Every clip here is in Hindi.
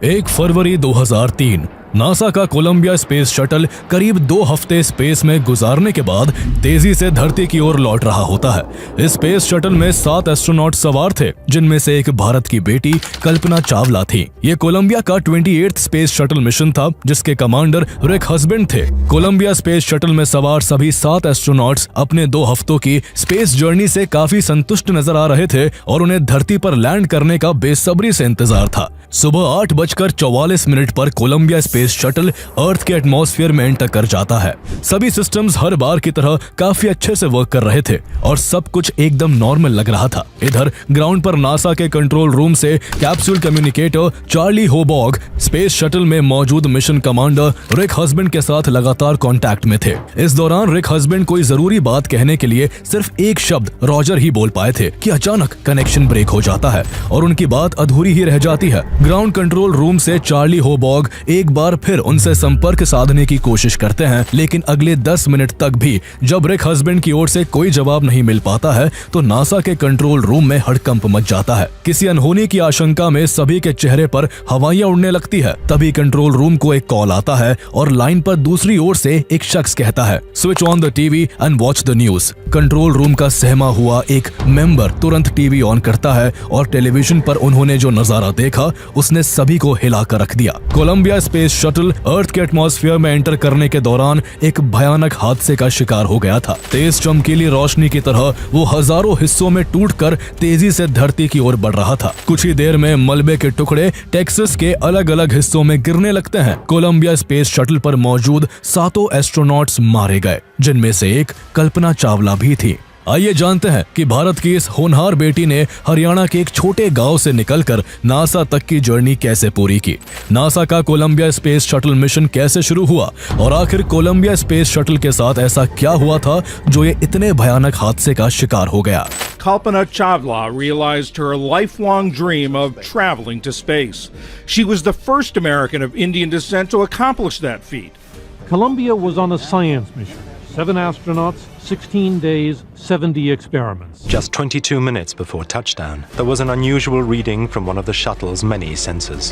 1 फरवरी 2003 नासा का कोलंबिया स्पेस शटल करीब 2 हफ्ते स्पेस में गुजारने के बाद तेजी से धरती की ओर लौट रहा होता है। इस स्पेस शटल में 7 एस्ट्रोनॉट सवार थे, जिनमें से एक भारत की बेटी कल्पना चावला थी। ये कोलंबिया का 28th स्पेस शटल मिशन था, जिसके कमांडर रिक हस्बैंड थे। कोलंबिया स्पेस शटल में सवार सभी 7 एस्ट्रोनॉट्स अपने 2 हफ्तों की स्पेस जर्नी से काफी संतुष्ट नजर आ रहे थे और उन्हें धरती पर लैंड करने का बेसब्री से इंतजार था। सुबह 8:44 पर कोलंबिया स्पेस शटल अर्थ के एटमॉस्फेयर में एंटर कर जाता है। सभी सिस्टम्स हर बार की तरह काफी अच्छे से वर्क कर रहे थे और सब कुछ एकदम नॉर्मल लग रहा था। इधर ग्राउंड पर नासा के कंट्रोल रूम से capsule communicator Charlie Hobaugh space shuttle में मौजूद मिशन कमांडर रिक हस्बैंड के साथ लगातार कांटेक्ट में थे। इस दौरान रिक हस्बैंड कोई जरूरी बात कहने के लिए सिर्फ एक शब्द रॉजर ही बोल पाए थे कि अचानक कनेक्शन ब्रेक हो जाता है और उनकी बात अधूरी ही रह जाती है। ग्राउंड कंट्रोल रूम से चार्ली होबॉग एक बार फिर उनसे संपर्क साधने की कोशिश करते हैं, लेकिन अगले 10 मिनट तक भी जब रिक हस्बैंड की ओर से कोई जवाब नहीं मिल पाता है तो नासा के कंट्रोल रूम में हड़कंप मच जाता है। किसी अनहोनी की आशंका में सभी के चेहरे पर हवाइयां उड़ने लगती है। तभी कंट्रोल रूम को एक कॉल आता है और लाइन पर दूसरी ओर से एक शख्स कहता है, switch on the TV and watch the news. Control room का सहमा हुआ एक मेंबर तुरंत टीवी ऑन करता है और टेलीविजन पर उन्होंने जो नजारा देखा उसने सभी को हिलाकर रख दिया। कोलंबिया स्पेस शटल अर्थ के एटमॉस्फेयर में एंटर करने के दौरान एक भयानक हादसे का शिकार हो गया था। तेज चमकीली रोशनी की तरह वो हजारों हिस्सों में टूटकर तेजी से धरती की ओर बढ़ रहा था। कुछ ही देर में मलबे के टुकड़े टेक्सास के अलग अलग हिस्सों में गिरने लगते हैं। कोलंबिया स्पेस शटल पर मौजूद 7 एस्ट्रोनॉट्स मारे गए, जिनमें से एक कल्पना चावला भी थी। आइए जानते हैं कि भारत की इस होनहार बेटी ने हरियाणा के एक छोटे गांव से निकलकर नासा तक की जर्नी कैसे पूरी की, नासा का कोलंबिया स्पेस शटल मिशन कैसे शुरू हुआ और आखिर कोलंबिया स्पेस शटल के साथ ऐसा क्या हुआ था जो ये इतने भयानक हादसे का शिकार हो गया। Kalpana Chawla realized her lifelong dream of traveling to space. She was the first American of Indian descent to accomplish that feat. Columbia was on a science mission. 7 astronauts, 16 days, 70 experiments. Just 22 minutes before touchdown, there was an unusual reading from one of the shuttle's many sensors.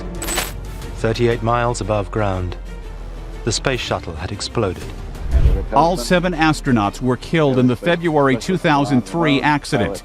38 miles above ground, the space shuttle had exploded. All 7 astronauts were killed in the February 2003 accident.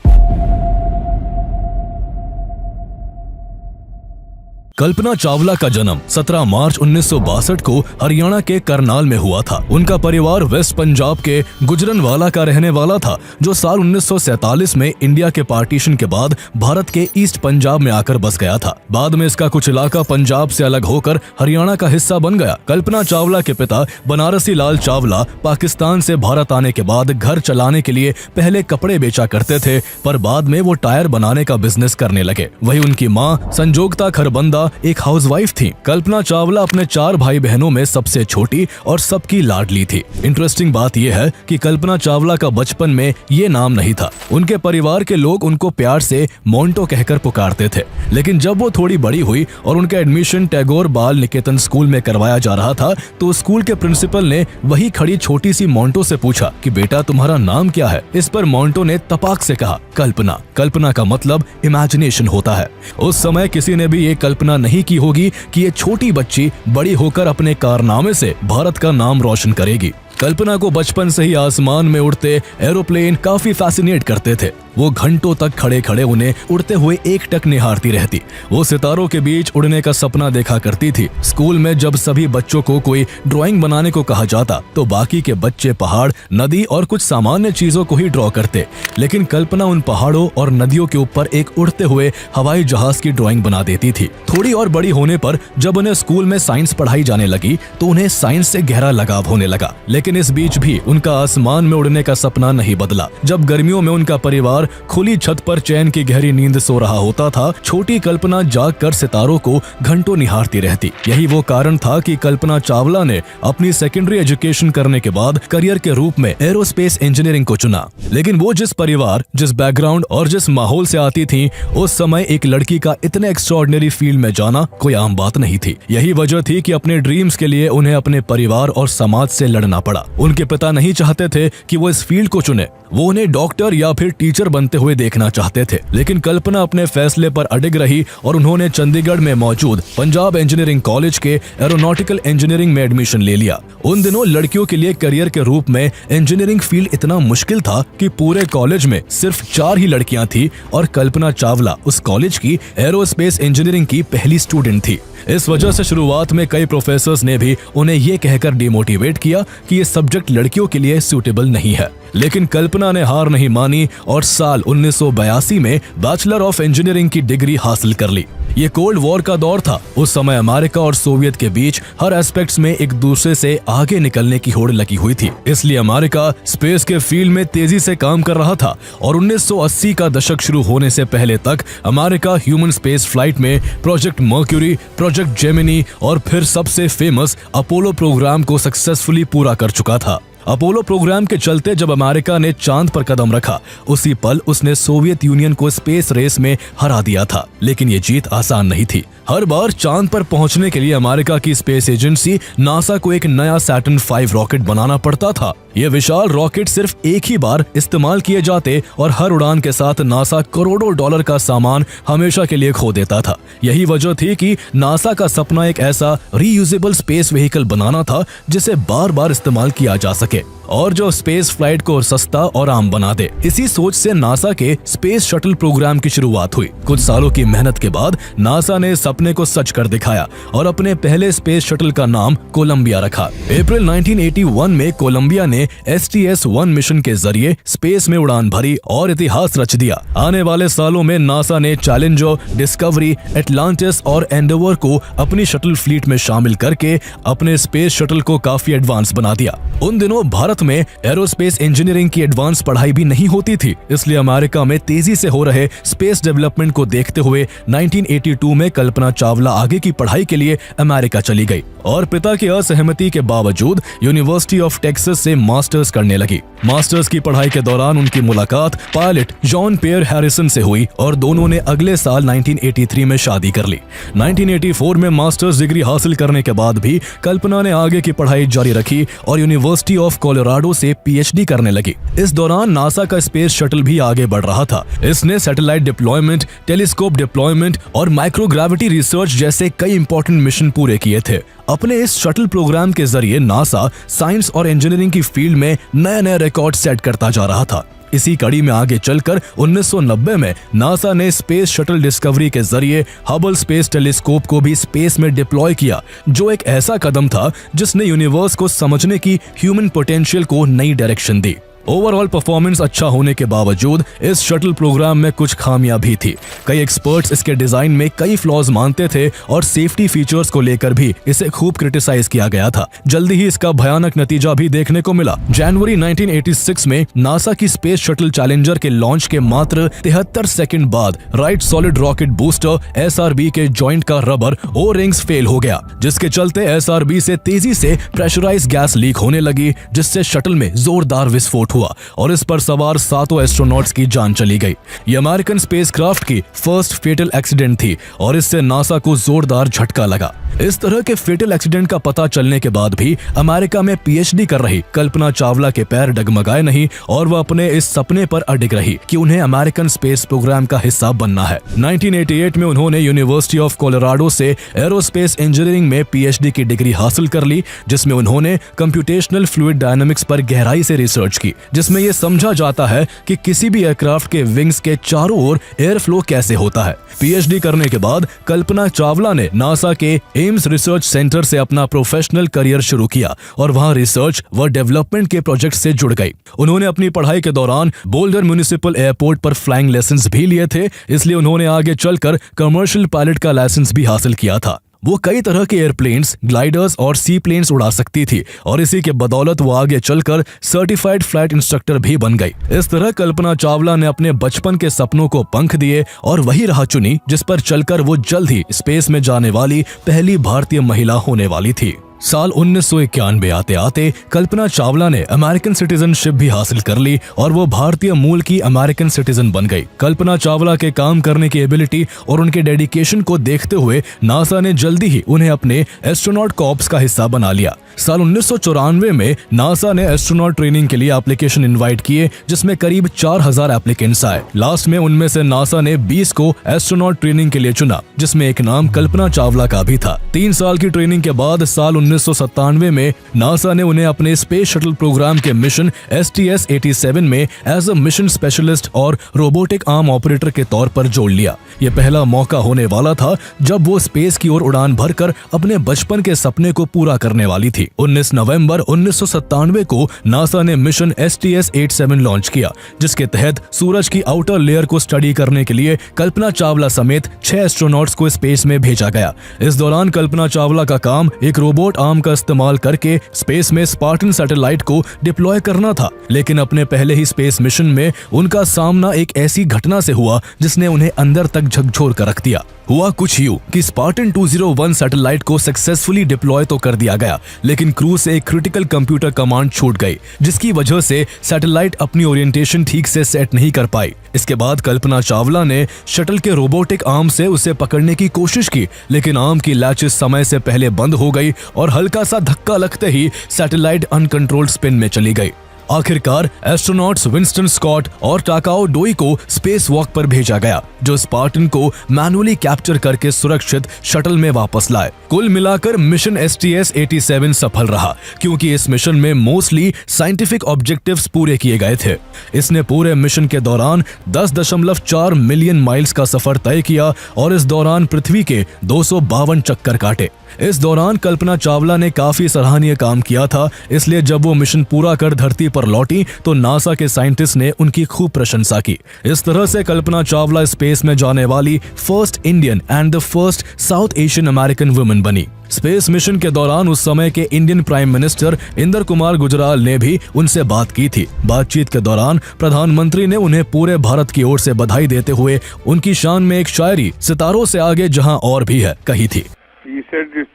Kalpana Chawla का जन्म 17 मार्च 1962 को हरियाणा के करनाल में हुआ था। उनका परिवार वेस्ट पंजाब के गुजरनवाला का रहने वाला था, जो साल 1947 में इंडिया के पार्टीशन के बाद भारत के ईस्ट पंजाब में आकर बस गया था। बाद में इसका कुछ इलाका पंजाब से अलग होकर हरियाणा का हिस्सा बन गया। कल्पना चावला के पिता बनारसी लाल चावला पाकिस्तान से भारत आने के बाद घर चलाने के लिए पहले कपड़े बेचा करते थे, पर बाद में वो टायर बनाने का बिजनेस करने लगे। वही उनकी माँ संजोगता खरबंदा एक हाउसवाइफ थी। कल्पना चावला अपने 4 भाई बहनों में सबसे छोटी और सबकी लाडली थी। इंटरेस्टिंग बात यह है कि कल्पना चावला का बचपन में ये नाम नहीं था। उनके परिवार के लोग उनको प्यार से मोंटो कहकर पुकारते थे, लेकिन जब वो थोड़ी बड़ी हुई और उनका एडमिशन टैगोर बाल निकेतन स्कूल में करवाया जा रहा था तो स्कूल के प्रिंसिपल ने वही खड़ी छोटी सी मोंटो से पूछा कि बेटा तुम्हारा नाम क्या है। इस पर मोंटो ने तपाक से कहा कल्पना। कल्पना का मतलब इमेजिनेशन होता है। उस समय किसी ने भी ये कल्पना नहीं की होगी कि ये छोटी बच्ची बड़ी होकर अपने कारनामे से भारत का नाम रोशन करेगी। कल्पना को बचपन से ही आसमान में उड़ते एरोप्लेन काफी फैसिनेट करते थे। वो घंटों तक खड़े खड़े उन्हें उड़ते हुए एकटक निहारती रहती। वो सितारों के बीच उड़ने का सपना देखा करती थी। स्कूल में जब सभी बच्चों को कोई ड्राइंग बनाने को कहा जाता तो बाकी के बच्चे पहाड़, नदी और कुछ सामान्य चीजों को ही ड्रॉ करते, लेकिन कल्पना उन पहाड़ों और नदियों के ऊपर एक उड़ते हुए हवाई जहाज की ड्राइंग बना देती थी। थोड़ी और बड़ी होने पर जब उन्हें स्कूल में साइंस पढ़ाई जाने लगी तो उन्हें साइंस से गहरा लगाव होने लगा, लेकिन इस बीच भी उनका आसमान में उड़ने का सपना नहीं बदला। जब गर्मियों में उनका परिवार खुली छत पर चैन की गहरी नींद सो रहा होता था, छोटी कल्पना जागकर सितारों को घंटों निहारती रहती। यही वो कारण था कि कल्पना चावला ने अपनी सेकेंडरी एजुकेशन करने के बाद करियर के रूप में एरोस्पेस इंजीनियरिंग को चुना। लेकिन वो जिस परिवार, जिस बैकग्राउंड और जिस माहौल से आती थी, उस समय एक लड़की का इतने एक्स्ट्राऑर्डिनरी फील्ड में जाना कोई आम बात नहीं थी। यही वजह थी कि अपने ड्रीम्स के लिए उन्हें अपने परिवार और समाज से लड़ना पड़ा। उनके पिता नहीं चाहते थे कि वो इस फील्ड को चुने। वो उन्हें डॉक्टर या फिर टीचर बनते हुए देखना चाहते थे, लेकिन कल्पना अपने फैसले पर अडिग रही और उन्होंने चंडीगढ़ में मौजूद पंजाब इंजीनियरिंग कॉलेज के एरोनॉटिकल इंजीनियरिंग में एडमिशन ले लिया। उन दिनों लड़कियों के लिए करियर के रूप में इंजीनियरिंग फील्ड इतना मुश्किल था कि पूरे कॉलेज में सिर्फ 4 ही लड़कियां थी और कल्पना चावला उस कॉलेज की एरोस्पेस इंजीनियरिंग की पहली स्टूडेंट थी। इस वजह से शुरुआत में कई प्रोफेसर्स ने भी उन्हें ये कहकर डिमोटिवेट किया कि ये सब्जेक्ट लड़कियों के लिए सूटेबल नहीं है, लेकिन कल्पना ने हार नहीं मानी और साल 1982 में बैचलर ऑफ इंजीनियरिंग की डिग्री हासिल कर ली। ये कोल्ड वॉर का दौर था। उस समय अमेरिका और सोवियत के बीच हर एस्पेक्ट्स में एक दूसरे से आगे निकलने की होड़ लगी हुई थी, इसलिए अमेरिका स्पेस के फील्ड में तेजी से काम कर रहा था और 1980 का दशक शुरू होने से पहले तक अमेरिका ह्यूमन स्पेस फ्लाइट में प्रोजेक्ट मर्क्यूरी, प्रोजेक्ट जेमिनी और फिर सबसे फेमस अपोलो प्रोग्राम को सक्सेसफुली पूरा कर चुका था। अपोलो प्रोग्राम के चलते जब अमेरिका ने चांद पर कदम रखा, उसी पल उसने सोवियत यूनियन को स्पेस रेस में हरा दिया था, लेकिन ये जीत आसान नहीं थी। हर बार चांद पर पहुंचने के लिए अमेरिका की स्पेस एजेंसी नासा को एक नया सैटर्न 5 रॉकेट बनाना पड़ता था। ये विशाल रॉकेट सिर्फ एक ही बार इस्तेमाल किए जाते और हर उड़ान के साथ नासा करोड़ों डॉलर का सामान हमेशा के लिए खो देता था। यही वजह थी कि नासा का सपना एक ऐसा रीयूजेबल स्पेस व्हीकल बनाना था जिसे बार बार इस्तेमाल किया जा सके और जो स्पेस फ्लाइट को सस्ता और आम बना दे। इसी सोच से नासा के स्पेस शटल प्रोग्राम की शुरुआत हुई। कुछ सालों की मेहनत के बाद नासा ने सपने को सच कर दिखाया और अपने पहले स्पेस शटल का नाम कोलंबिया रखा। अप्रैल 1981 में कोलंबिया ने STS-1 मिशन के जरिए स्पेस में उड़ान भरी और इतिहास रच दिया। आने वाले सालों में नासा ने चैलेंजर, डिस्कवरी, एटलांटिस और एंडेवर को अपनी शटल फ्लीट में शामिल करके अपने स्पेस शटल को काफी एडवांस बना दिया। उन दिनों भारत में एरोस्पेस इंजीनियरिंग की एडवांस पढ़ाई भी नहीं होती थी, इसलिए अमेरिका में तेजी से हो रहे स्पेस डेवलपमेंट को देखते हुए 1982 में कल्पना चावला आगे की पढ़ाई के लिए अमेरिका चली गई और पिता की असहमति के बावजूद यूनिवर्सिटी ऑफ टेक्सास से मास्टर्स करने लगी। मास्टर्स की पढ़ाई के दौरान उनकी मुलाकात पायलट जॉन पियर हैरिसन से हुई और दोनों ने अगले साल 1983 में शादी कर ली। 1984 में मास्टर्स डिग्री हासिल करने के बाद भी कल्पना ने आगे की पढ़ाई जारी रखी और यूनिवर्सिटी ऑफ कोलोराडो से PhD करने लगी। इस दौरान नासा का स्पेस शटल भी आगे बढ़ रहा था। इसने सैटेलाइट डिप्लॉयमेंट, टेलीस्कोप डिप्लॉयमेंट और माइक्रोग्रेविटी रिसर्च जैसे कई इंपॉर्टेंट मिशन पूरे किए थे। अपने इस शटल प्रोग्राम के जरिए नासा साइंस और इंजीनियरिंग की फील्ड में नए रिकॉर्ड सेट करता जा रहा था। इसी कड़ी में आगे चलकर 1990 में नासा ने स्पेस शटल डिस्कवरी के जरिए हबल स्पेस टेलीस्कोप को भी स्पेस में डिप्लॉय किया, जो एक ऐसा कदम था जिसने यूनिवर्स को समझने की ह्यूमन पोटेंशियल को नई डायरेक्शन दी। ओवरऑल परफॉर्मेंस अच्छा होने के बावजूद इस शटल प्रोग्राम में कुछ खामियां भी थी। कई एक्सपर्ट्स इसके डिजाइन में कई फ्लॉज मानते थे और सेफ्टी फीचर्स को लेकर भी इसे खूब क्रिटिसाइज किया गया था। जल्दी ही इसका भयानक नतीजा भी देखने को मिला। जनवरी 1986 में नासा की स्पेस शटल चैलेंजर के लॉन्च के मात्र 73 सेकंड बाद right solid rocket booster SRB के जॉइंट का रबर ओ रिंग्स फेल हो गया, जिसके चलते SRB से तेजी से प्रेशराइज गैस लीक होने लगी, जिससे शटल में जोरदार विस्फोट हुआ और इस पर सवार 7 एस्ट्रोनॉट्स की जान चली गई। ये अमेरिकन स्पेसक्राफ्ट की फर्स्ट फेटल एक्सीडेंट थी और इससे नासा को जोरदार झटका लगा। इस तरह के फेटल एक्सीडेंट का पता चलने के बाद भी अमेरिका में PhD कर रही कल्पना चावला के पैर डगमगाए नहीं और वह अपने इस सपने पर अडिग रही कि उन्हें अमेरिकन स्पेस प्रोग्राम का हिस्सा बनना है। 1988 में उन्होंने यूनिवर्सिटी ऑफ कोलोराडो से एरोस्पेस इंजीनियरिंग में PhD की डिग्री हासिल कर ली, जिसमें उन्होंने कंप्यूटेशनल फ्लूइड डायनामिक्स पर गहराई से रिसर्च की, जिसमें यह समझा जाता है कि किसी भी एयरक्राफ्ट के विंग्स के चारों ओर एयर फ्लो कैसे होता है। PhD करने के बाद कल्पना चावला ने नासा के एम्स रिसर्च सेंटर से अपना प्रोफेशनल करियर शुरू किया और वहां रिसर्च व डेवलपमेंट के प्रोजेक्ट से जुड़ गई। उन्होंने अपनी पढ़ाई के दौरान बोल्डर म्युनिसिपल एयरपोर्ट पर फ्लाइंग लाइसेंस भी लिए थे, इसलिए उन्होंने आगे चलकर कमर्शियल पायलट का लाइसेंस भी हासिल किया था। वो कई तरह के एयरप्लेन्स, ग्लाइडर्स और सी प्लेन्स उड़ा सकती थी और इसी के बदौलत वो आगे चलकर सर्टिफाइड फ्लाइट इंस्ट्रक्टर भी बन गई। इस तरह कल्पना चावला ने अपने बचपन के सपनों को पंख दिए और वही राह चुनी जिस पर चलकर वो जल्द ही स्पेस में जाने वाली पहली भारतीय महिला होने वाली थी। साल 1991 आते आते कल्पना चावला ने अमेरिकन सिटीजनशिप भी हासिल कर ली और वो भारतीय मूल की अमेरिकन सिटीजन बन गई। कल्पना चावला के काम करने की एबिलिटी और उनके डेडिकेशन को देखते हुए नासा ने जल्दी ही उन्हें अपने एस्ट्रोनॉट कॉर्प्स का हिस्सा बना लिया। साल 1994 में नासा ने एस्ट्रोनॉट ट्रेनिंग के लिए एप्लीकेशन इनवाइट किए, जिसमें करीब 4000 एप्लीकेंट्स आए। लास्ट में उनमें से नासा ने 20 को एस्ट्रोनॉट ट्रेनिंग के लिए चुना, जिसमें एक नाम कल्पना चावला का भी था। 3 साल की ट्रेनिंग के बाद साल 1997 में नासा ने उन्हें अपने स्पेस शटल प्रोग्राम के मिशन STS-87 में एज अ मिशन स्पेशलिस्ट और रोबोटिक आर्म ऑपरेटर के तौर पर जोड़ लिया। यह पहला मौका होने वाला था जब वो स्पेस की ओर उड़ान भरकर अपने बचपन के सपने को पूरा करने वाली थी। 19 नवंबर 1997 को नासा ने मिशन STS-87 लॉन्च किया, जिसके तहत सूरज की आउटर लेयर को स्टडी करने के लिए कल्पना चावला समेत 6 एस्ट्रोनॉट्स को स्पेस में भेजा गया। इस दौरान कल्पना चावला का काम एक रोबोट आर्म का इस्तेमाल करके स्पेस में स्पार्टन सैटेलाइट को डिप्लॉय करना था, लेकिन अपने पहले ही स्पेस मिशन में उनका सामना एक ऐसी घटना से हुआ जिसने उन्हें अंदर तक झकझोर कर रख दिया। हुआ कुछ यूं कि स्पार्टन 201 सैटेलाइट को सक्सेसफुली डिप्लॉय तो कर दिया गया, लेकिन क्रू से एक क्रिटिकल कंप्यूटर कमांड छूट गई, जिसकी वजह से सैटेलाइट अपनी ओरिएंटेशन ठीक से सेट नहीं कर पाई। इसके बाद कल्पना चावला ने शटल के रोबोटिक आर्म से उसे पकड़ने की कोशिश की, लेकिन आर्म की लैचेस समय से पहले बंद हो गई और हल्का सा धक्का लगते ही सैटेलाइट अनकंट्रोल्ड स्पिन में चली गई। आखिरकार एस्ट्रोनॉट्स विंस्टन स्कॉट और टाकाओ डोई को स्पेस वॉक पर भेजा गया, जो स्पार्टन को मैनुअली कैप्चर करके सुरक्षित शटल में वापस लाए। कुल मिलाकर मिशन STS-87 सफल रहा, क्योंकि इस मिशन में मोस्टली साइंटिफिक ऑब्जेक्टिव्स पूरे किए गए थे। इसने पूरे मिशन के दौरान 10.4 मिलियन माइल्स का सफर तय किया और इस दौरान पृथ्वी के 252 चक्कर काटे। इस दौरान कल्पना चावला ने काफी सराहनीय काम किया था, इसलिए जब वो मिशन पूरा कर धरती पर लौटी तो नासा के साइंटिस्ट ने उनकी खूब प्रशंसा की। इस तरह से कल्पना चावला स्पेस में जाने वाली first Indian and the first south Asian American woman बनी। स्पेस मिशन के दौरान उस समय के Indian prime minister Inder Kumar Gujral ने भी उनसे बात की थी। बातचीत के दौरान प्रधानमंत्री ने उन्हें पूरे भारत की ओर से बधाई देते हुए उनकी शान में एक शायरी सितारों से आगे जहां और भी है कही थी। He said,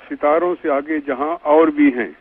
सितारों से आगे जहां और भी हैं,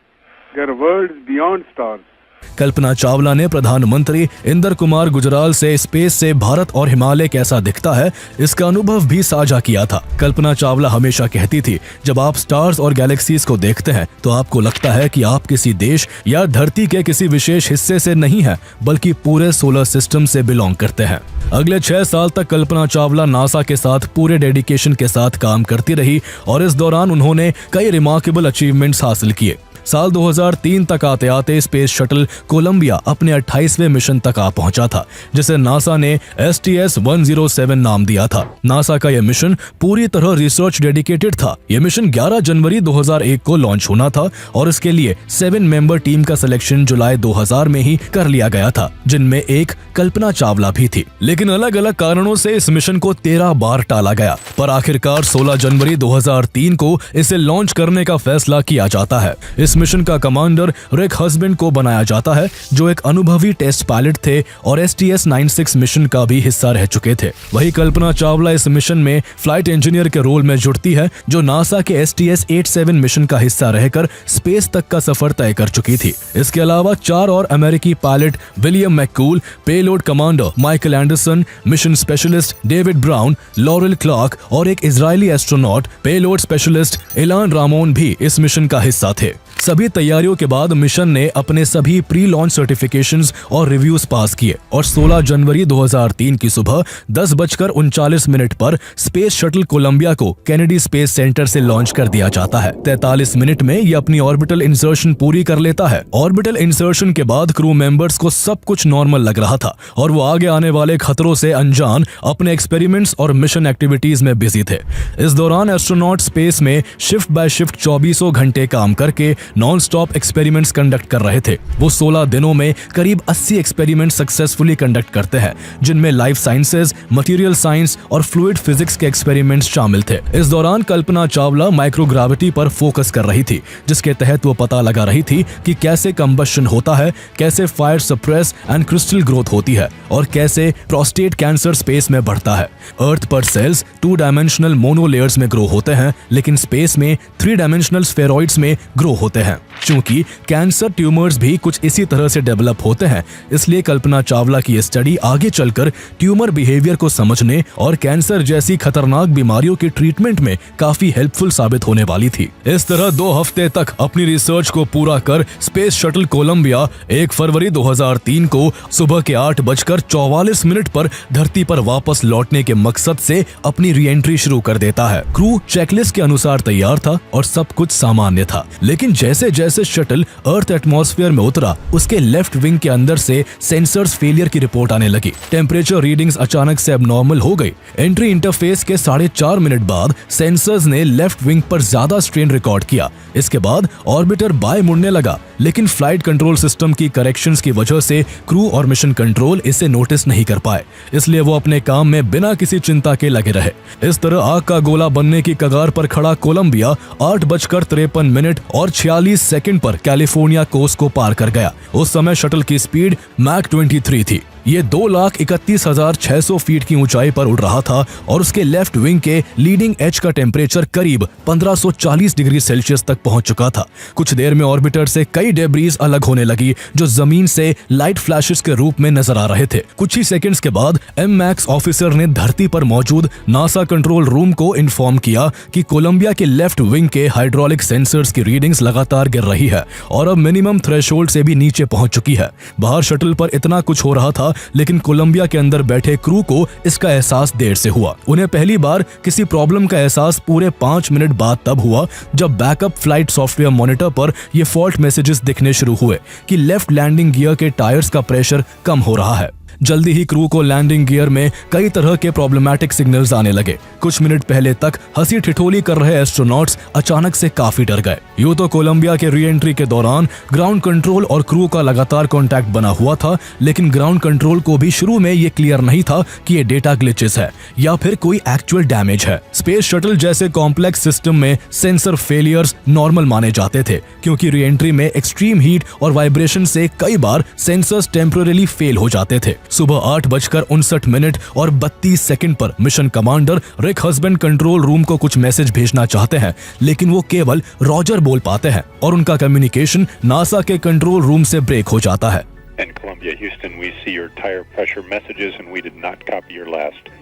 there are worlds beyond stars. Kalpana Chawla ने प्रधानमंत्री इंदर कुमार गुजराल से स्पेस से भारत और हिमालय कैसा दिखता है इसका अनुभव भी साझा किया था। कल्पना चावला हमेशा कहती थी, जब आप स्टार्स और गैलेक्सीज को देखते हैं तो आपको लगता है कि आप किसी देश या धरती के किसी विशेष हिस्से से नहीं है, बल्कि पूरे सोलर सिस्टम से बिलोंग करते हैं। अगले 6 साल तक कल्पना चावला नासा के साथ पूरे डेडिकेशन के साथ काम करती रही और इस दौरान उन्होंने कई रिमार्केबल अचीवमेंट्स हासिल किए। साल 2003 तक आते आते स्पेस शटल कोलंबिया अपने 28वें मिशन तक आ पहुंचा था, जिसे नासा ने STS-107 नाम दिया था। नासा का यह मिशन पूरी तरह रिसर्च डेडिकेटेड था। यह मिशन 11 जनवरी 2001 को लॉन्च होना था और इसके लिए 7 मेंबर टीम का सिलेक्शन जुलाई 2000 में ही कर लिया गया था, जिनमें एक कल्पना चावला भी थी। लेकिन अलग अलग कारणों से इस मिशन को 13 बार टाला गया, पर आखिरकार 16 जनवरी 2003 को इसे लॉन्च करने का फैसला किया जाता है। इस मिशन का कमांडर रिक हस्बैंड को बनाया जाता है, जो एक अनुभवी टेस्ट पायलट थे और STS-96 मिशन का भी हिस्सा रह चुके थे। वही कल्पना चावला इस मिशन में फ्लाइट इंजीनियर के रोल में जुड़ती है, जो नासा के STS-87 मिशन का हिस्सा रहकर स्पेस तक का सफर तय कर चुकी थी। इसके अलावा 4 और अमेरिकी pilot William McCool, payload commander Michael Anderson, mission specialist David Brown, Laurel Clark और एक Israeli astronaut payload specialist Ilan Ramon भी इस मिशन का हिस्सा थे। सभी तैयारियों के बाद मिशन ने अपने सभी प्री लॉन्च सर्टिफिकेशंस और रिव्यूज पास किए और 16 जनवरी 2003 की सुबह 10:39 पर स्पेस शटल कोलंबिया को केनेडी स्पेस सेंटर से लॉन्च कर दिया जाता है। 43 मिनट में ये अपनी ऑर्बिटल इंसर्शन पूरी कर लेता है। ऑर्बिटल इंसर्शन के बाद क्रू मेंबर्स को सब कुछ नॉर्मल लग रहा था और वो आगे आने वाले खतरों से अनजान अपने एक्सपेरिमेंट्स और मिशन एक्टिविटीज में बिजी थे। इस दौरान एस्ट्रोनॉट स्पेस में शिफ्ट बाय शिफ्ट 24 घंटे काम करके नॉन स्टॉप एक्सपेरिमेंट्स कंडक्ट कर रहे थे। वो 16 दिनों में करीब 80 एक्सपेरिमेंट सक्सेसफुली कंडक्ट करते हैं, जिनमें लाइफ साइंसेज, मटेरियल साइंस और फ्लूइड फिजिक्स के एक्सपेरिमेंट्स शामिल थे। इस दौरान कल्पना चावला माइक्रोग्रेविटी पर फोकस कर रही थी, जिसके तहत वो पता लगा रही थी कि कैसे कंबशन होता है, कैसे fire suppress and crystal growth होती है और कैसे प्रोस्टेट कैंसर स्पेस में बढ़ता है। अर्थ पर सेल्स 2 डायमेंशनल मोनोलेयर्स में ग्रो होते हैं, लेकिन स्पेस में 3 डायमेंशनल स्फेरॉइड्स में ग्रो होते हैं। चूंकि कैंसर ट्यूमर्स भी कुछ इसी तरह से डेवलप होते हैं, इसलिए कल्पना चावला की स्टडी आगे चलकर ट्यूमर बिहेवियर को समझने और कैंसर जैसी खतरनाक बीमारियों के ट्रीटमेंट में काफी हेल्पफुल साबित होने वाली थी। इस तरह 2 हफ्ते तक अपनी रिसर्च को पूरा कर स्पेस शटल कोलंबिया 1 फरवरी 2003 को सुबह के 8:44 पर धरती पर वापस लौटने के मकसद से अपनी री एंट्री शुरू कर देता है। क्रू चेकलिस्ट के अनुसार तैयार था और सब कुछ सामान्य था, लेकिन जैसे जैसे शटल अर्थ एटमॉस्फेयर में उतरा, उसके लेफ्ट विंग के अंदर से सेंसर्स फेलियर की रिपोर्ट आने लगी। टेम्परेचर रीडिंग्स अचानक से एबनॉर्मल हो गई। एंट्री इंटरफेस के 4.5 मिनट बाद सेंसर्स ने लेफ्ट विंग पर ज्यादा स्ट्रेन रिकॉर्ड किया। इसके बाद ऑर्बिटर बाय मुड़ने लगा, लेकिन फ्लाइट कंट्रोल सिस्टम की करेक्शंस की वजह से क्रू और मिशन कंट्रोल इसे नोटिस नहीं कर पाए, इसलिए वो अपने काम में बिना किसी चिंता के लगे रहे। इस तरह आग का गोला बनने की कगार पर खड़ा कोलंबिया 8:53 और 46 सेकंड पर कैलिफोर्निया कोस्ट को पार कर गया। उस समय शटल की स्पीड मैक 23 थी। ये 2,31,600 फीट की ऊंचाई पर उड़ रहा था और उसके लेफ्ट विंग के लीडिंग एज का टेम्परेचर करीब 1540 डिग्री सेल्सियस तक पहुंच चुका था। कुछ देर में ऑर्बिटर से कई डेब्रीज अलग होने लगी, जो जमीन से लाइट फ्लैशेस के रूप में नजर आ रहे थे। कुछ ही सेकंड्स के बाद एममैक्स ऑफिसर ने धरती पर मौजूद नासा कंट्रोल रूम को इन्फॉर्म किया कि कोलंबिया के लेफ्ट विंग के हाइड्रोलिक सेंसर्स की रीडिंग्स लगातार गिर रही है और अब मिनिमम थ्रेशोल्ड से भी नीचे पहुंच चुकी है। बाहर शटल पर इतना कुछ हो रहा था, लेकिन कोलंबिया के अंदर बैठे क्रू को इसका एहसास देर से हुआ। उन्हें पहली बार किसी प्रॉब्लम का एहसास पूरे 5 मिनट बाद तब हुआ, जब बैकअप फ्लाइट सॉफ्टवेयर मॉनिटर पर ये फॉल्ट मैसेजेस दिखने शुरू हुए कि लेफ्ट लैंडिंग गियर के टायर्स का प्रेशर कम हो रहा है। जल्दी ही क्रू को लैंडिंग गियर में कई तरह के प्रॉब्लमैटिक सिग्नल्स आने लगे। कुछ मिनट पहले तक हंसी ठिठोली कर रहे एस्ट्रोनॉट्स अचानक से काफी डर गए। यूं तो कोलंबिया के री एंट्री के दौरान ग्राउंड कंट्रोल और क्रू का लगातार कांटेक्ट बना हुआ था, लेकिन ग्राउंड कंट्रोल को भी शुरू में ये क्लियर नहीं था कि ये डेटा ग्लिचेस है या फिर कोई एक्चुअल डैमेज है। स्पेस शटल जैसे कॉम्प्लेक्स सिस्टम में सेंसर फेलियर्स नॉर्मल माने जाते थे, क्योंकि री एंट्री में एक्सट्रीम हीट और वाइब्रेशन से कई बार सेंसर्स टेम्पररी फेल हो जाते थे। सुबह 8:59 और 32 सेकंड पर मिशन कमांडर रिक हस्बैंड कंट्रोल रूम को कुछ मैसेज भेजना चाहते हैं, लेकिन वो केवल रॉजर बोल पाते हैं और उनका कम्युनिकेशन नासा के कंट्रोल रूम से ब्रेक हो जाता है। And Columbia, Houston, we see your tire pressure messages and we did not copy your last.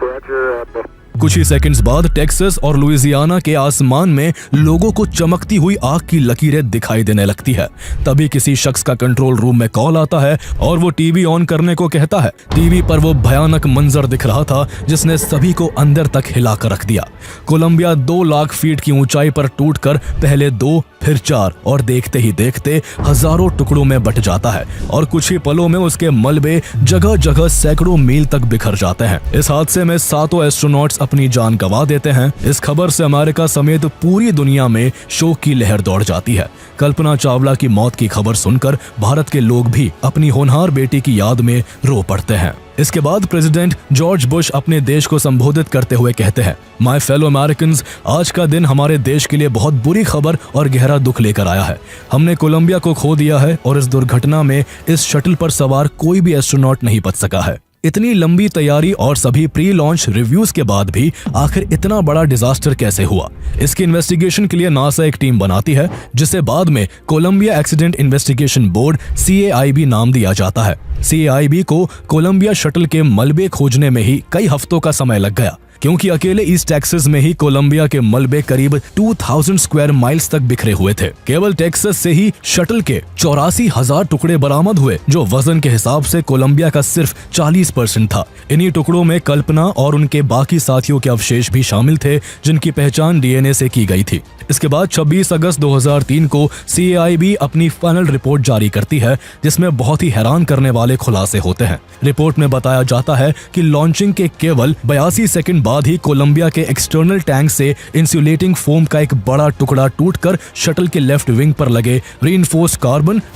Roger, कुछ ही सेकंड्स बाद टेक्सास और लुइसियाना के आसमान में लोगों को चमकती हुई आग की लकीरें दिखाई देने लगती है। तभी किसी शख्स का कंट्रोल रूम में कॉल आता है और वो टीवी ऑन करने को कहता है। टीवी पर वो भयानक मंजर दिख रहा था जिसने सभी को अंदर तक हिला कर रख दिया। कोलंबिया 2 लाख फीट की ऊंचाई पर टूटकर पहले 2 फिर 4 और देखते ही देखते हजारों टुकड़ों में बट जाता है और कुछ ही पलों में उसके मलबे जगह जगह सैकड़ों मील तक बिखर जाते हैं। इस हादसे में 7 एस्ट्रोनॉट्स अपनी जान गंवा देते हैं। इस खबर से अमेरिका समेत पूरी दुनिया में शोक की लहर दौड़ जाती है। कल्पना चावला की मौत की खबर सुनकर भारत के लोग भी अपनी होनहार बेटी की याद में रो पड़ते हैं। इसके बाद प्रेसिडेंट जॉर्ज बुश अपने देश को संबोधित करते हुए कहते हैं, माय फेलो अमेरिकन्स, आज का दिन हमारे देश के लिए बहुत बुरी खबर और गहरा दुख लेकर आया है। हमने कोलंबिया को खो दिया है और इस दुर्घटना में इस शटल पर सवार कोई भी एस्ट्रोनॉट नहीं बच सका है। इतनी लंबी तैयारी और सभी प्री लॉन्च रिव्यूज के बाद भी आखिर इतना बड़ा डिजास्टर कैसे हुआ? इसकी इन्वेस्टिगेशन के लिए नासा एक टीम बनाती है, जिसे बाद में Columbia accident investigation board CAIB नाम दिया जाता है। CAIB को कोलंबिया शटल के मलबे खोजने में ही कई हफ्तों का समय लग गया, क्योंकि अकेले ईस्ट टेक्सास में ही कोलंबिया के मलबे करीब 2000 स्क्वायर माइल्स तक बिखरे हुए थे। केवल टेक्सास से ही शटल के 84,000 टुकड़े बरामद हुए, जो वजन के हिसाब से कोलंबिया का सिर्फ 40% था। इन्हीं टुकड़ों में कल्पना और उनके बाकी साथियों के अवशेष भी शामिल थे, जिनकी पहचान DNA से की गई थी। इसके बाद 26 अगस्त 2003 को CAIB अपनी फाइनल रिपोर्ट जारी करती है, जिसमें बहुत ही हैरान करने वाले खुलासे होते हैं। रिपोर्ट में बताया जाता है कि लॉन्चिंग के केवल 82 सेकंड बाद ही कोलंबिया के एक्सटर्नल टैंक से इंसुलेटिंग फोम का एक बड़ा टुकड़ा टूटकर शटल के लेफ्ट विंग पर लगे रीइंफोर्स्ड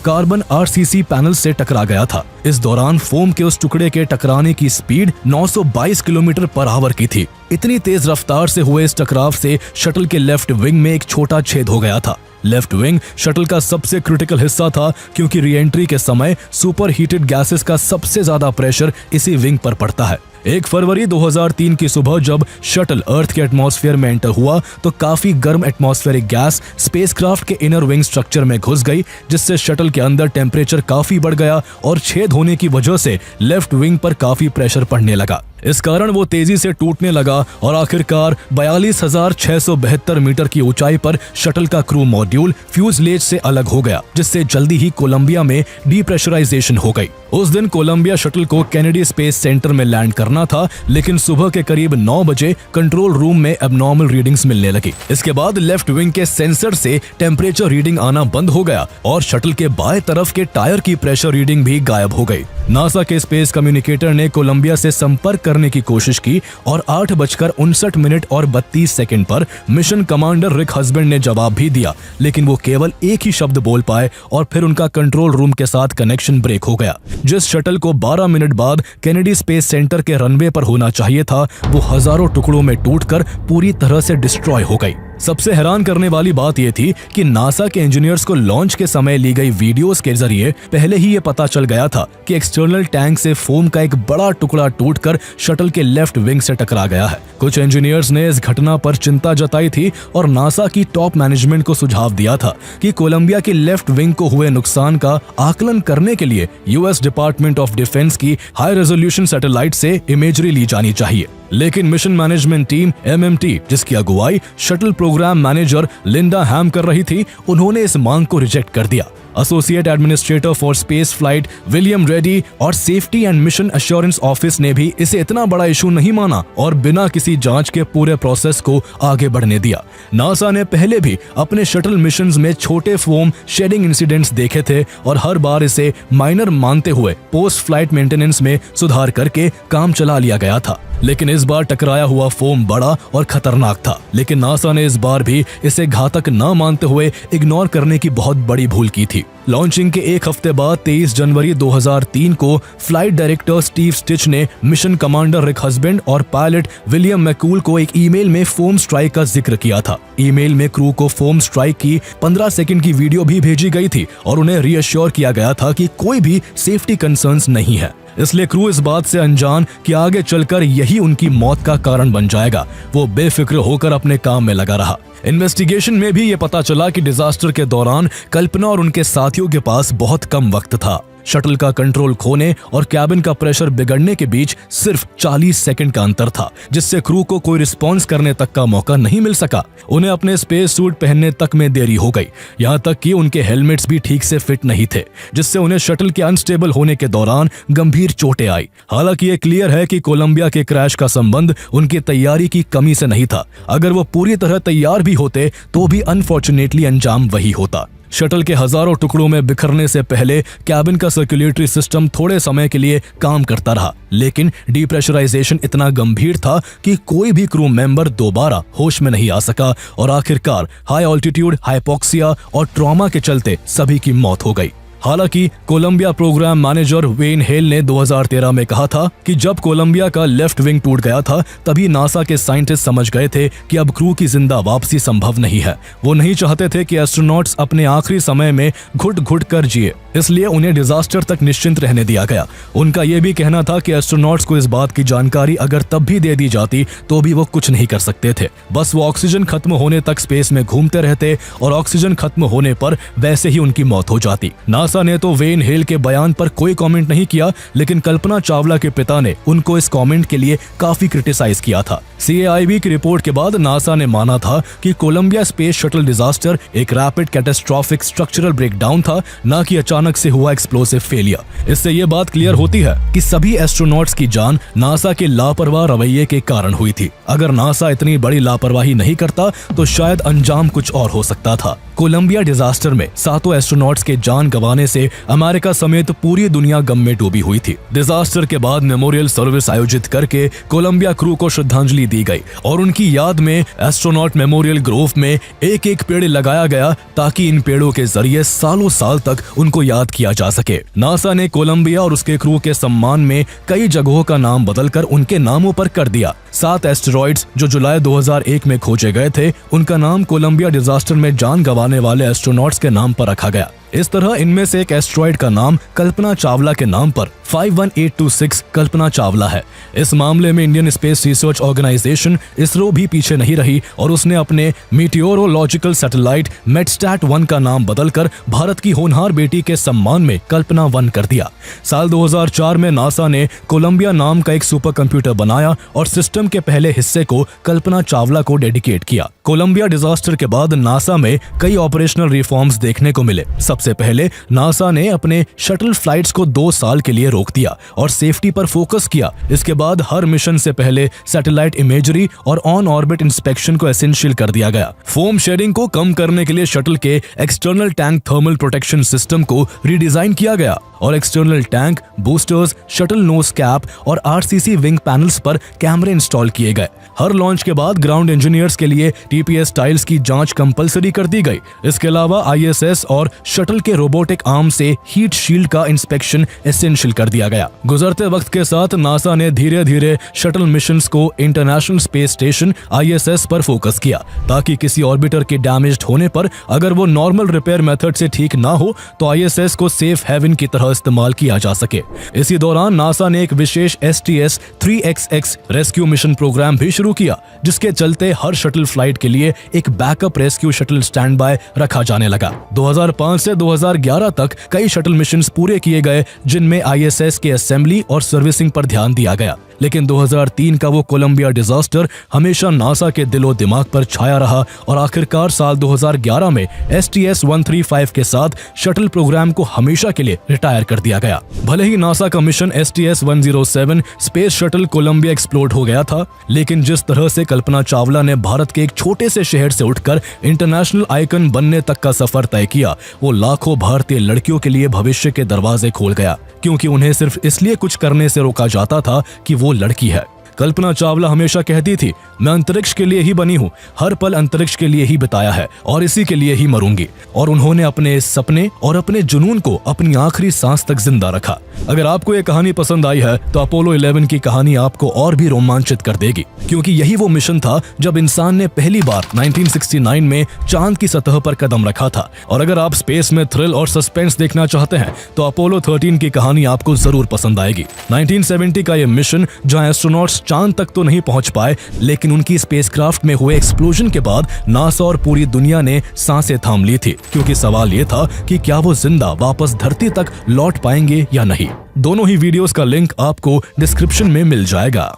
कार्बन आरसीसी पैनल से टकरा गया था। इस दौरान फोम के उस टुकड़े के टकराने की स्पीड 922 किलोमीटर पर आवर की थी। इतनी तेज रफ्तार से हुए इस टकराव से शटल के लेफ्ट विंग में एक छोटा छेद हो गया था। लेफ्ट विंग शटल का सबसे क्रिटिकल हिस्सा था क्योंकि रीएंट्री के समय सुपर हीटेड गैसेस का सबसे ज्यादा प्रेशर इसी विंग पर पड़ता है। 1 फरवरी 2003 की सुबह जब शटल अर्थ के एटमॉस्फेयर में एंटर हुआ तो काफी गर्म एटमॉस्फेरिक गैस स्पेसक्राफ्ट के इनर विंग स्ट्रक्चर में घुस गई, जिससे शटल के अंदर टेम्परेचर काफी बढ़ गया और छेद होने की वजह से लेफ्ट विंग पर काफी प्रेशर पड़ने लगा। इस कारण वो तेजी से टूटने लगा और आखिरकार 42,672 मीटर की ऊंचाई पर शटल का क्रू मॉड्यूल फ्यूजलेज से अलग हो गया, जिससे जल्दी ही कोलंबिया में डीप्रेशराइजेशन हो गई। उस दिन कोलंबिया शटल को केनेडी स्पेस सेंटर में लैंड करना था, लेकिन सुबह के करीब 9 बजे कंट्रोल रूम में एबनॉर्मल रीडिंग्स मिलने लगी। इसके बाद लेफ्ट विंग के सेंसर से टेम्परेचर रीडिंग आना बंद हो गया और शटल के बाएं तरफ के टायर की प्रेशर रीडिंग भी गायब हो गई। नासा के स्पेस कम्युनिकेटर ने कोलंबिया से संपर्क करने की कोशिश की और 8:59 और 32 सेकंड पर मिशन कमांडर रिक हस्बैंड ने जवाब भी दिया, लेकिन वो केवल एक ही शब्द बोल पाए और फिर उनका कंट्रोल रूम के साथ कनेक्शन ब्रेक हो गया। जिस शटल को 12 मिनट बाद केनेडी स्पेस सेंटर के रनवे पर होना चाहिए था, वो हजारों टुकड़ों में टूटकर पूरी तरह से डिस्ट्रॉय हो गई। सबसे हैरान करने वाली बात यह थी कि नासा के इंजीनियर्स को लॉन्च के समय ली गई वीडियोस के जरिए पहले ही ये पता चल गया था कि एक्सटर्नल टैंक से फोम का एक बड़ा टुकड़ा टूटकर शटल के लेफ्ट विंग से टकरा गया है। कुछ इंजीनियर्स ने इस घटना पर चिंता जताई थी और नासा की टॉप मैनेजमेंट को सुझाव दिया था कि कोलंबिया के लेफ्ट विंग को हुए नुकसान का आकलन करने के लिए यूएस डिपार्टमेंट ऑफ डिफेंस की हाई रेजोल्यूशन सैटेलाइट से इमेजरी ली जानी चाहिए। लेकिन मिशन मैनेजमेंट टीम MMT, जिसकी अगुवाई शटल प्रोग्राम मैनेजर लिंडा हैम कर रही थी, उन्होंने इस मांग को रिजेक्ट कर दिया। Associate administrator for space flight William Readdy और safety and mission assurance office ने भी इसे इतना बड़ा इशू नहीं माना और बिना किसी जांच के पूरे प्रोसेस को आगे बढ़ने दिया। नासा ने पहले भी अपने शटल मिशंस में छोटे फोम शेडिंग इंसिडेंट्स देखे थे और हर बार इसे माइनर मानते हुए पोस्ट फ्लाइट मेंटेनेंस में सुधार करके काम चला लिया गया था। लेकिन इस बार टकराया हुआ फोम बड़ा और खतरनाक था, लेकिन नासा ने इस बार भी इसे घातक न मानते हुए इग्नोर करने की बहुत बड़ी भूल की थी। लॉन्चिंग के एक हफ्ते बाद 23 जनवरी 2003 को फ्लाइट डायरेक्टर स्टीव स्टिच ने मिशन कमांडर रिक हस्बैंड और पायलट विलियम मैकूल को एक ईमेल में फोम स्ट्राइक का जिक्र किया था। ईमेल में क्रू को फोम स्ट्राइक की 15 सेकंड की वीडियो भी भेजी गई थी और उन्हें रीअश्योर किया गया था कि कोई भी सेफ्टी कंसर्न्स नहीं है। इसलिए क्रू इस बात से अनजान कि आगे चलकर यही उनकी मौत का कारण बन जाएगा, वो बेफिक्र होकर अपने काम में लगा रहा। इन्वेस्टिगेशन में भी ये पता चला कि डिजास्टर के दौरान कल्पना और उनके साथियों के पास बहुत कम वक्त था। शटल का कंट्रोल खोने और कैबिन का प्रेशर बिगड़ने के बीच सिर्फ 40 सेकंड का अंतर था, जिससे क्रू को कोई रिस्पॉन्स करने तक का मौका नहीं मिल सका। उन्हें अपने स्पेस सूट पहनने तक में देरी हो गई, यहाँ तक कि उनके हेलमेट्स भी ठीक से फिट नहीं थे, जिससे उन्हें शटल के अनस्टेबल होने के दौरान गंभीर चोटें आई। हालांकि ये क्लियर है कि कोलंबिया के क्रैश का संबंध उनकी तैयारी की कमी से नहीं था। अगर वो पूरी तरह तैयार भी होते तो भी अनफॉर्चुनेटली अंजाम वही होता। शटल के हजारों टुकड़ों में बिखरने से पहले कैबिन का सर्कुलेटरी सिस्टम थोड़े समय के लिए काम करता रहा, लेकिन डीप्रेशराइजेशन इतना गंभीर था कि कोई भी क्रू मेंबर दोबारा होश में नहीं आ सका और आखिरकार हाई ऑल्टीट्यूड, हाइपोक्सिया और ट्रॉमा के चलते सभी की मौत हो गई। हालांकि Columbia program manager Wayne Hale ने 2013 में कहा था कि जब कोलंबिया का लेफ्ट विंग टूट गया था तभी नासा के साइंटिस्ट समझ गए थे कि अब क्रू की जिंदा वापसी संभव नहीं है। वो नहीं चाहते थे कि एस्ट्रोनॉट्स अपने आखिरी समय में घुट घुट कर जिए, इसलिए उन्हें डिजास्टर तक निश्चिंत रहने दिया गया। उनका यह भी कहना था कि एस्ट्रोनॉट्स को इस बात की जानकारी अगर तब भी दे दी जाती तो भी वो कुछ नहीं कर सकते थे। बस वो ऑक्सीजन खत्म होने तक स्पेस में घूमते रहते और ऑक्सीजन खत्म होने पर वैसे ही उनकी मौत हो जाती। नासा ने तो वेन हेल के बयान पर कोई कमेंट नहीं किया, लेकिन कल्पना चावला के पिता ने उनको इस कमेंट के लिए काफी क्रिटिसाइज किया था। CAIB की रिपोर्ट के बाद नासा ने माना था कि कोलंबिया स्पेस शटल डिजास्टर एक रैपिड कैटास्ट्रोफिक स्ट्रक्चरल ब्रेकडाउन था, न कि अचानक से हुआ एक्सप्लोसिव फेलियर। इससे ये बात क्लियर होती है कि सभी एस्ट्रोनॉट्स की जान नासा के लापरवाह रवैये के कारण हुई थी। अगर नासा इतनी बड़ी लापरवाही नहीं करता तो शायद अंजाम कुछ और हो सकता था। कोलंबिया डिजास्टर में 7 एस्ट्रोनॉट्स के जान गंवाने से अमेरिका समेत पूरी दुनिया गम में डूबी हुई थी। डिजास्टर के बाद मेमोरियल सर्विस आयोजित करके कोलंबिया क्रू को श्रद्धांजलि दी गई और उनकी याद में एस्ट्रोनॉट मेमोरियल ग्रोव में एक पेड़ लगाया गया ताकि इन पेड़ों के जरिए सालों साल तक उनको याद किया जा सके। नासा ने कोलंबिया और उसके क्रू के सम्मान में कई जगहों का नाम बदलकर उनके नामों पर कर दिया। 7 एस्टेरॉइड्स जो जुलाई 2001 में खोजे गए थे, उनका नाम कोलंबिया डिजास्टर में जान गंवाने वाले एस्ट्रोनॉट्स के नाम पर रखा गया। इस तरह इनमें से एक एस्ट्रॉइड का नाम कल्पना चावला के नाम पर 51826 कल्पना चावला है। इस मामले में Indian space research organisation ISRO भी पीछे नहीं रही और उसने अपने मीटियोरोलॉजिकल सैटेलाइट मेटस्टैट-1 का नाम बदलकर भारत की होनहार बेटी के सम्मान में कल्पना 1 कर दिया। साल 2004 में नासा ने कोलंबिया नाम का एक सुपर कंप्यूटर बनाया और सिस्टम के पहले हिस्से को कल्पना चावला को डेडिकेट किया। कोलंबिया डिजास्टर के बाद नासा में कई ऑपरेशनल रिफॉर्म्स देखने को मिले। सबसे पहले नासा ने अपने शटल फ्लाइट्स को 2 साल के लिए रोक दिया और सेफ्टी पर फोकस किया। इसके बाद हर मिशन से पहले सैटेलाइट इमेजरी और ऑन ऑर्बिट इंस्पेक्शन को एसेंशियल कर दिया गया। फोम शेडिंग को कम करने के लिए शटल के external tank thermal protection system को रीडिजाइन किया गया और external tank, boosters, shuttle nose cap और आरसीसी विंग पैनल्स पर कैमरे इंस्टॉल किए गए। हर लॉन्च के बाद ग्राउंड इंजीनियर्स के लिए टीपीएस टाइल्स की जांच कंपलसरी कर दी गई। इसके अलावा आईएसएस और शटल के रोबोटिक आर्म से हीट शील्ड का इंस्पेक्शन एसेंशियल कर दिया गया। गुजरते वक्त के साथ नासा ने धीरे धीरे शटल मिशंस को इंटरनेशनल स्पेस स्टेशन आईएसएस पर फोकस किया ताकि किसी ऑर्बिटर के डैमेज्ड होने पर अगर वो नॉर्मल रिपेयर मेथड से ठीक ना हो तो आईएसएस को सेफ हेवन की तरह इस्तेमाल किया जा सके। इसी दौरान नासा ने एक विशेष STS-3XX रेस्क्यू मिशन प्रोग्राम भी शुरू किया, जिसके चलते हर शटल फ्लाइट के लिए एक backup rescue shuttle stand by रखा जाने लगा। 2005 से 2011 तक कई शटल मिशंस पूरे किए गए जिनमें आईएसएस के असेंबली और सर्विसिंग पर ध्यान दिया गया। लेकिन 2003 का वो कोलंबिया डिजास्टर हमेशा नासा के दिलो दिमाग पर छाया रहा और आखिरकार साल 2011 में STS-135 के साथ शटल प्रोग्राम को हमेशा के लिए रिटायर कर दिया गया। भले ही नासा का mission STS-107 space shuttle Columbia explode हो गया था, लेकिन जिस तरह से कल्पना चावला ने भारत के एक छोटे से शहर से उठकर इंटरनेशनल आइकन बनने तक का सफर तय किया, वो लाखों भारतीय लड़कियों के लिए भविष्य के दरवाजे खोल गया, क्योंकि उन्हें सिर्फ इसलिए कुछ करने से रोका जाता था कि वो लड़की है। कल्पना चावला हमेशा कहती थी, मैं अंतरिक्ष के लिए ही बनी हूँ, हर पल अंतरिक्ष के लिए ही बिताया है और इसी के लिए ही मरूंगी। और उन्होंने अपने इस सपने और अपने जुनून को अपनी आखिरी सांस तक जिंदा रखा। अगर आपको ये कहानी पसंद आई है तो अपोलो 11 की कहानी आपको और भी रोमांचित कर देगी, क्योंकि यही वो मिशन था जब इंसान ने पहली बार 1969 में चांद की सतह पर कदम रखा था। और अगर आप स्पेस में थ्रिल और सस्पेंस देखना चाहते हैं तो अपोलो 13 की कहानी आपको जरूर पसंद आएगी। 1970 का ये मिशन जहां एस्ट्रोनॉट्स चांद तक तो नहीं पहुंच पाए, लेकिन उनकी स्पेसक्राफ्ट में हुए एक्सप्लोजन के बाद नासा और पूरी दुनिया ने सांसें थाम ली थी, क्योंकि सवाल ये था कि क्या वो जिंदा वापस धरती तक लौट पाएंगे या नहीं। दोनों ही वीडियोस का लिंक आपको डिस्क्रिप्शन में मिल जाएगा।